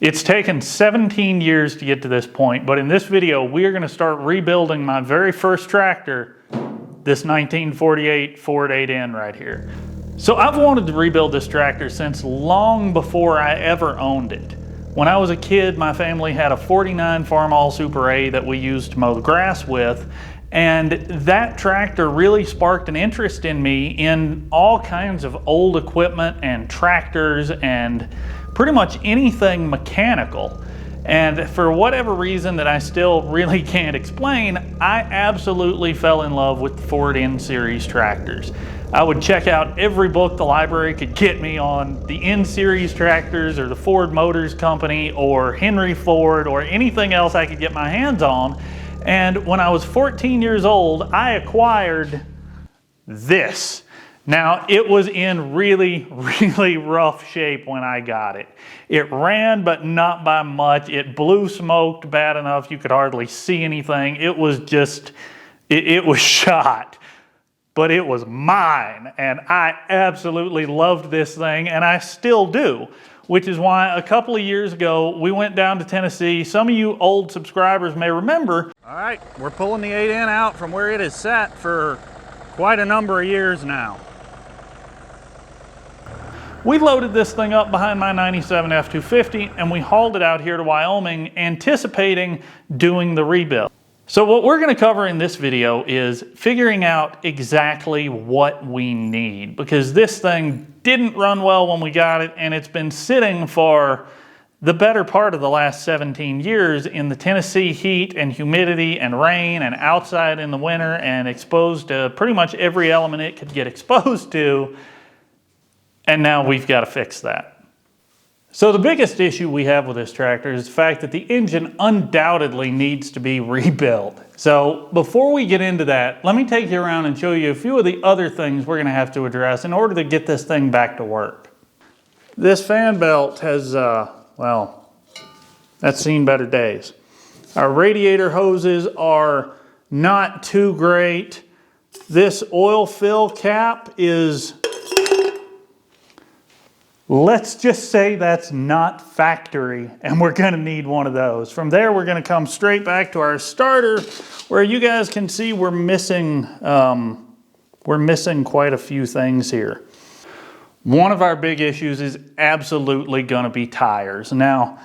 It's taken 17 years to get to this point, but in this video, we are going to start rebuilding my very first tractor, this 1948 Ford 8N right here. So I've wanted to rebuild this tractor since long before I ever owned it. When I was a kid, my family had a 49 Farmall Super A that we used to mow the grass with, and that tractor really sparked an interest in me in all kinds of old equipment and tractors and pretty much anything mechanical. And for whatever reason that I still really can't explain, I absolutely fell in love with the Ford N Series tractors. I would check out every book the library could get me on the N Series tractors or the Ford Motors Company or Henry Ford or anything else I could get my hands on. And when I was 14 years old, I acquired this. Now, it was in really, really rough shape when I got it. It ran, but not by much. It blew smoked bad enough you could hardly see anything. It was just, it was shot. But it was mine, and I absolutely loved this thing, and I still do, which is why a couple of years ago, we went down to Tennessee. Some of you old subscribers may remember. All right, we're pulling the 8N out from where it has sat for quite a number of years now. We loaded this thing up behind my 97 F-250 and we hauled it out here to Wyoming, anticipating doing the rebuild. So what we're going to cover in this video is figuring out exactly what we need, because this thing didn't run well when we got it, and it's been sitting for the better part of the last 17 years in the Tennessee heat and humidity and rain and outside in the winter and exposed to pretty much every element it could get exposed to. And now we've got to fix that. So the biggest issue we have with this tractor is the fact that the engine undoubtedly needs to be rebuilt. So before we get into that, let me take you around and show you a few of the other things we're going to have to address in order to get this thing back to work. This fan belt has, well, that's seen better days. Our radiator hoses are not too great. This oil fill cap is, let's just say that's not factory, and we're gonna need one of those. From there, we're gonna come straight back to our starter, where you guys can see we're missing quite a few things here. One of our big issues is absolutely gonna be tires. Now,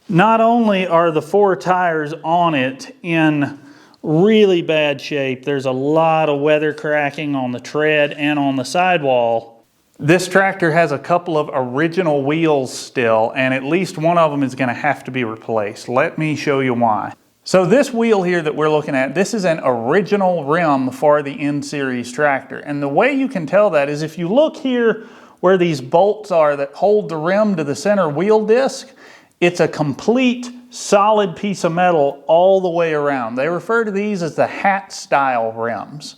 not only are the 4 tires on it in really bad shape, there's a lot of weather cracking on the tread and on the sidewall. This tractor has a couple of original wheels still, and at least one of them is going to have to be replaced. Let me show you why. So this wheel here that we're looking at, this is an original rim for the N Series tractor. And the way you can tell that is if you look here where these bolts are that hold the rim to the center wheel disc, it's a complete solid piece of metal all the way around. They refer to these as the hat style rims.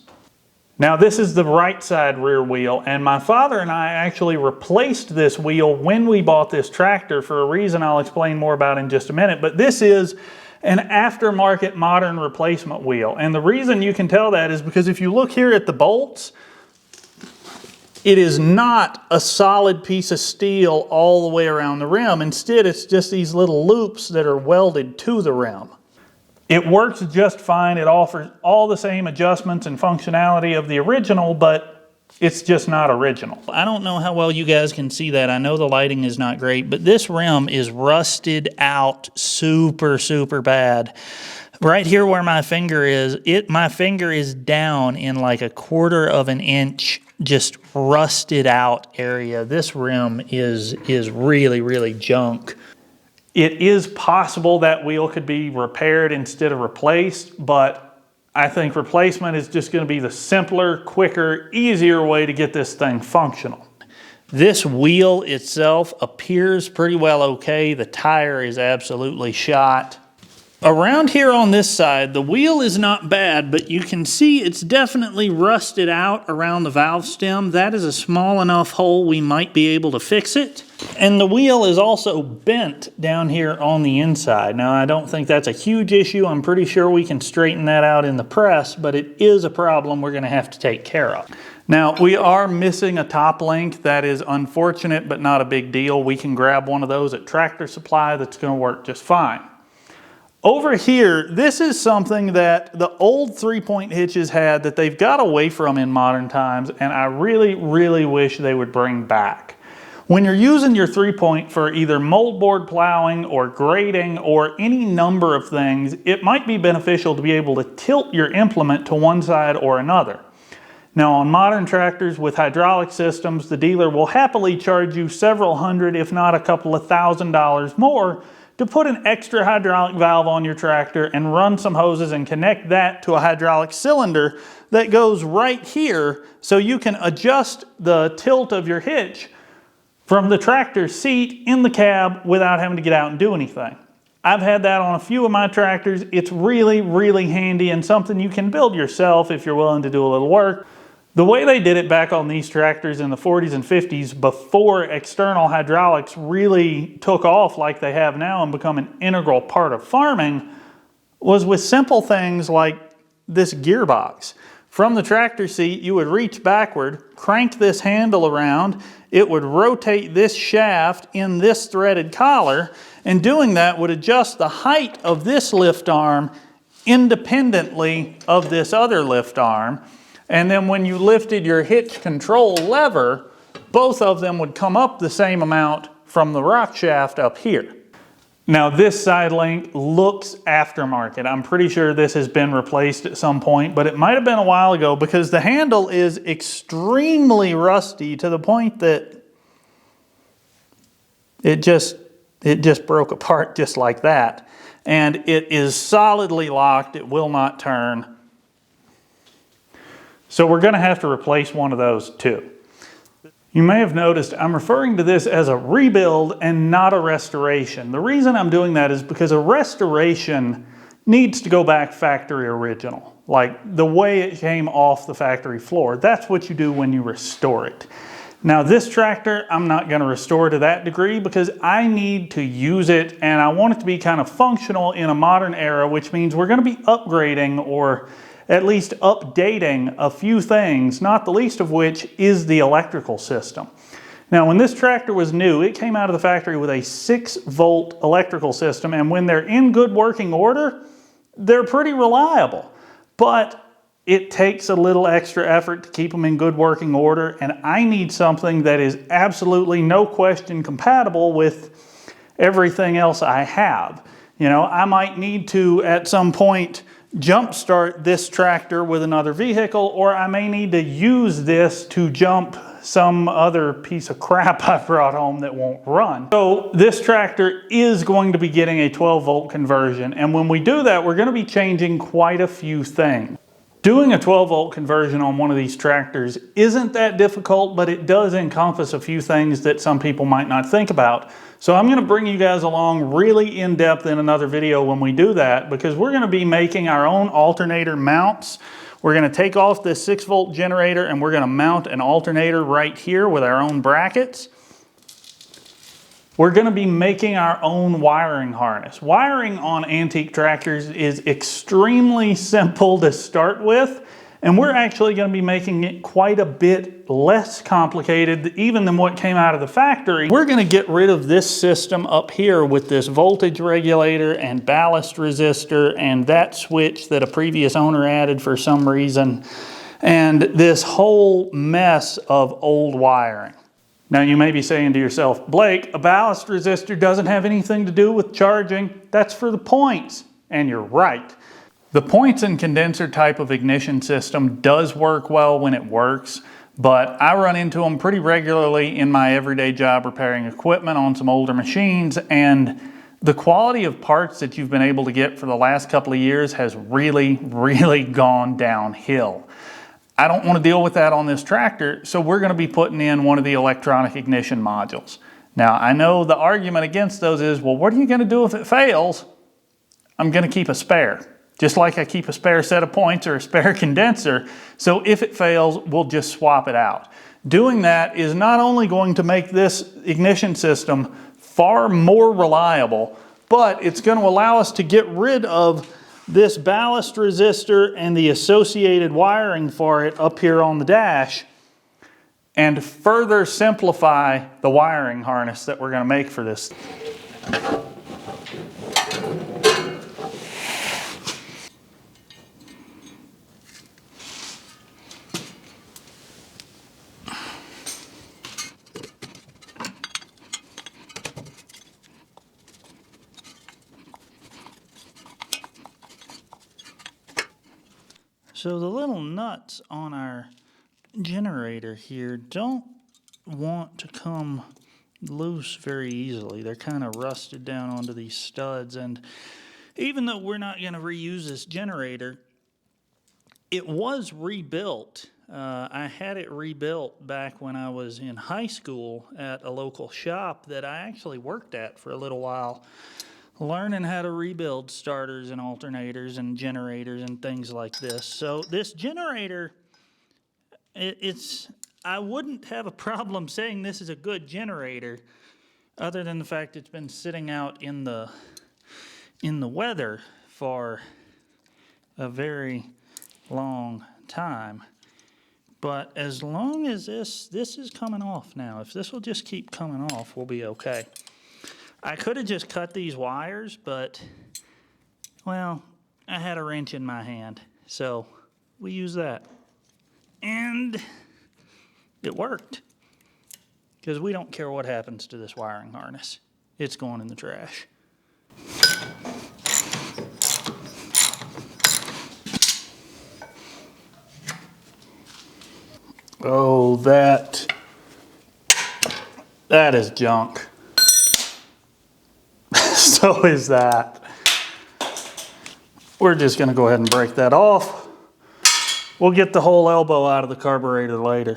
Now this is the right side rear wheel, and my father and I actually replaced this wheel when we bought this tractor for a reason I'll explain more about in just a minute. But this is an aftermarket modern replacement wheel. And the reason you can tell that is because if you look here at the bolts, it is not a solid piece of steel all the way around the rim. Instead, it's just these little loops that are welded to the rim. It works just fine. It offers all the same adjustments and functionality of the original, but it's just not original. I don't know how well you guys can see that. I know the lighting is not great, but this rim is rusted out super, super bad. Right here where my finger is, my finger is down in like 1/4 of an inch, just rusted out area. This rim is really, really junk. It is possible that wheel could be repaired instead of replaced, but I think replacement is just going to be the simpler, quicker, easier way to get this thing functional. This wheel itself appears pretty well okay. The tire is absolutely shot. Around here on this side, the wheel is not bad, but you can see it's definitely rusted out around the valve stem. That is a small enough hole we might be able to fix it. And the wheel is also bent down here on the inside. Now, I don't think that's a huge issue. I'm pretty sure we can straighten that out in the press, but it is a problem we're going to have to take care of. Now, we are missing a top link. That is unfortunate, but not a big deal. We can grab one of those at Tractor Supply. That's going to work just fine. Over here, this is something that the old 3-point hitches had that they've got away from in modern times, and I really, really wish they would bring back. When you're using your 3-point for either moldboard plowing or grading or any number of things, it might be beneficial to be able to tilt your implement to one side or another. Now, on modern tractors with hydraulic systems, the dealer will happily charge you several hundred, if not a couple of $1,000s more, to put an extra hydraulic valve on your tractor and run some hoses and connect that to a hydraulic cylinder that goes right here so you can adjust the tilt of your hitch from the tractor seat in the cab without having to get out and do anything. I've had that on a few of my tractors. It's really, really handy and something you can build yourself if you're willing to do a little work. The way they did it back on these tractors in the 40s and 50s before external hydraulics really took off like they have now and become an integral part of farming was with simple things like this gearbox. From the tractor seat, you would reach backward, crank this handle around, it would rotate this shaft in this threaded collar, and doing that would adjust the height of this lift arm independently of this other lift arm. And then when you lifted your hitch control lever, both of them would come up the same amount from the rock shaft up here. Now this side link looks aftermarket. I'm pretty sure this has been replaced at some point, but it might have been a while ago because the handle is extremely rusty to the point that it just broke apart just like that. And it is solidly locked. It will not turn. So we're going to have to replace one of those too. You may have noticed I'm referring to this as a rebuild and not a restoration. The reason I'm doing that is because a restoration needs to go back factory original, like the way it came off the factory floor. That's what you do when you restore it. Now this tractor, I'm not going to restore to that degree because I need to use it and I want it to be kind of functional in a modern era, which means we're going to be upgrading or at least updating a few things, not the least of which is the electrical system. Now, when this tractor was new, it came out of the factory with a 6-volt electrical system, and when they're in good working order, they're pretty reliable. But it takes a little extra effort to keep them in good working order, and I need something that is absolutely no question compatible with everything else I have. You know, I might need to, at some point, jumpstart this tractor with another vehicle, or I may need to use this to jump some other piece of crap I brought home that won't run. So this tractor is going to be getting a 12-volt conversion, and when we do that, we're going to be changing quite a few things. Doing a 12-volt conversion on one of these tractors isn't that difficult, but it does encompass a few things that some people might not think about. So I'm going to bring you guys along really in depth in another video when we do that, because we're going to be making our own alternator mounts. We're going to take off this 6-volt generator and we're going to mount an alternator right here with our own brackets. We're going to be making our own wiring harness. Wiring on antique tractors is extremely simple to start with, and we're actually going to be making it quite a bit less complicated even than what came out of the factory. We're going to get rid of this system up here with this voltage regulator and ballast resistor and that switch that a previous owner added for some reason, and this whole mess of old wiring. Now you may be saying to yourself, Blake, a ballast resistor doesn't have anything to do with charging. That's for the points. And you're right. The points and condenser type of ignition system does work well when it works, but I run into them pretty regularly in my everyday job repairing equipment on some older machines, and the quality of parts that you've been able to get for the last couple of years has really, really gone downhill. I don't want to deal with that on this tractor, so we're going to be putting in one of the electronic ignition modules. Now, I know the argument against those is, well, what are you going to do if it fails? I'm going to keep a spare. just like I keep a spare set of points or a spare condenser. So if it fails, we'll just swap it out. Doing that is not only going to make this ignition system far more reliable, but it's going to allow us to get rid of this ballast resistor and the associated wiring for it up here on the dash, and further simplify the wiring harness that we're going to make for this. So the little nuts on our generator here don't want to come loose very easily. They're kind of rusted down onto these studs, and even though we're not going to reuse this generator, it was rebuilt. I had it rebuilt back when I was in high school at a local shop that I actually worked at for a little while, learning how to rebuild starters and alternators and generators and things like this. So this generator, I wouldn't have a problem saying this is a good generator, other than the fact it's been sitting out in the weather for a very long time. But as long as this is coming off now, if this will just keep coming off, we'll be okay. I could have just cut these wires, but, well, I had a wrench in my hand, so we use that. And it worked, because we don't care what happens to this wiring harness. It's going in the trash. Oh, that is junk. So is that. We're just going to go ahead and break that off. We'll get the whole elbow out of the carburetor later.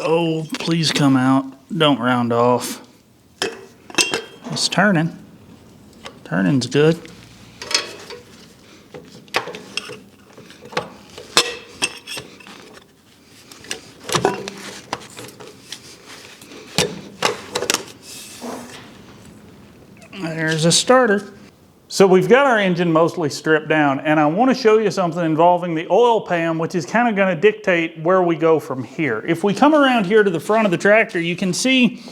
Oh, please come out. Don't round off. It's turning. Turning's good. There's a starter. So we've got our engine mostly stripped down, and I want to show you something involving the oil pan, which is kind of going to dictate where we go from here. If we come around here to the front of the tractor, you can see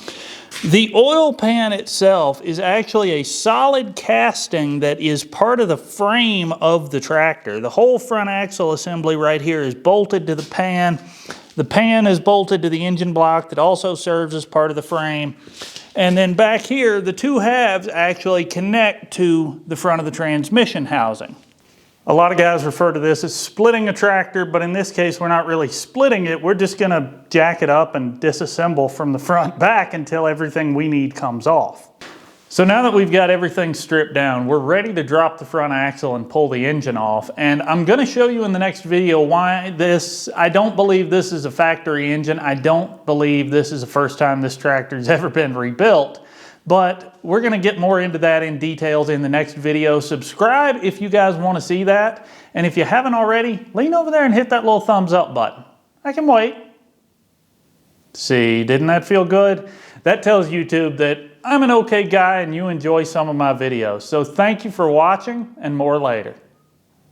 the oil pan itself is actually a solid casting that is part of the frame of the tractor. The whole front axle assembly right here is bolted to the pan. The pan is bolted to the engine block that also serves as part of the frame. And then back here, the two halves actually connect to the front of the transmission housing. A lot of guys refer to this as splitting a tractor, but in this case, we're not really splitting it. We're just gonna jack it up and disassemble from the front back until everything we need comes off. So now that we've got everything stripped down, we're ready to drop the front axle and pull the engine off. And I'm gonna show you in the next video why I don't believe this is a factory engine. I don't believe this is the first time this tractor's ever been rebuilt. But we're gonna get more into that in details in the next video. Subscribe if you guys wanna see that. And if you haven't already, lean over there and hit that little thumbs up button. I can wait. See, didn't that feel good? That tells YouTube that I'm an okay guy and you enjoy some of my videos. So thank you for watching, and more later.